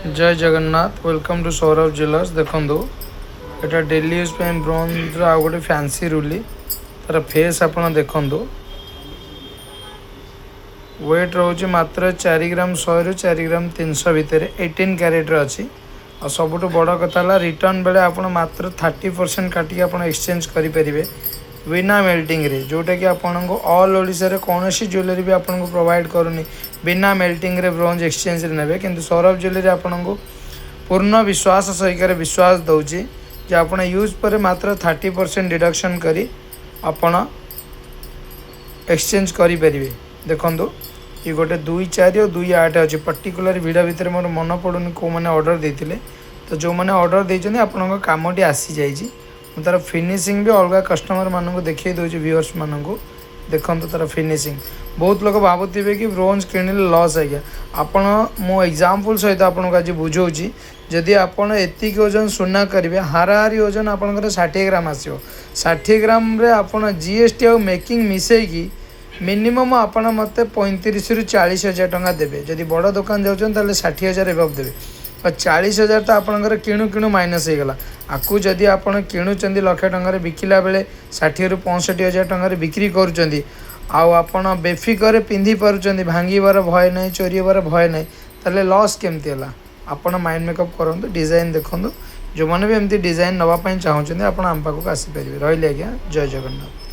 जय Jagannath welcome to Saurabh jewellers. देखो यहाँ डेली यूज ब्रोंज आउ गोटे फैंसी रुली तार फेस आप देखु वेट रोचे मात्र 4 ग्राम 100 रु 4 ग्राम 300 भितर 18 क्यारेट अच्छी और सबुठ बड़ कथा रिटर्न बेले आप मात्र 30% काटिक आप एक्सचेंज करेंगे बिना मेल्टिंग रे, जोटा कि आपको ऑल ओडिशा रे कौन ज्वेलरी भी आपको प्रोवाइड करूनी बिना मेल्टिंग रे ब्रोंज एक्सचेंज रे नेबे। किंतु सौरभ ज्वेलरी आपको पूर्ण विश्वास सहित विश्वास दूची जे आप यूज पर मात्र 30% डिडक्शन करी आपण एक्सचेंज करेंगे। देखो ये गोटे 2-4 और 2-8 अच्छी पर्टिकुलर भिड़ भितर मोर मन पड़ूनी कौ मैंने ऑर्डर देते तो जो मैंने ऑर्डर देते आपण कमटी आसी जाइए तार फिनिशिंग भी अलग कस्टमर मानक देखिए दूसरी व्यूअर्स मानक देखो तार फिनिशिंग बहुत लोग भावुवे कि ब्रोंज किणिले लॉस है आपण मो एग्जांपल सहित आपको आज बुझाऊँगी जदि आपड़ एति ओजन सुना करेंगे हाराहारी ओजन आपंकर 60 ग्राम आसो 60 ग्राम रे आपण जीएसटी और मेकिंग मिसेकी मिनिमम आपण मत 35 रु 40 हजार टंका देवे। जदि बड़ दुकान जाऊँ 60,000 एबव देवे और 40,000 तो आपंकर किणु किणु माइनस होगला। आपको जदि आप किणुंट लक्ष टकर बिकिला बेले 60 रु 65,000 टकर बिक्री करुँच आपण बेफिकर पिंधि पार्टी भांगार भय ना चोरी होबार भय ना ताले लॉस केमती है आपण माइंड मेकअप करूँ डिजाइन देखूँ जो मैंने भी एमती डिजाइन नापी चाहते हैं आप आम पाखक आसीपारे। रही आज्ञा जय जगन्नाथ।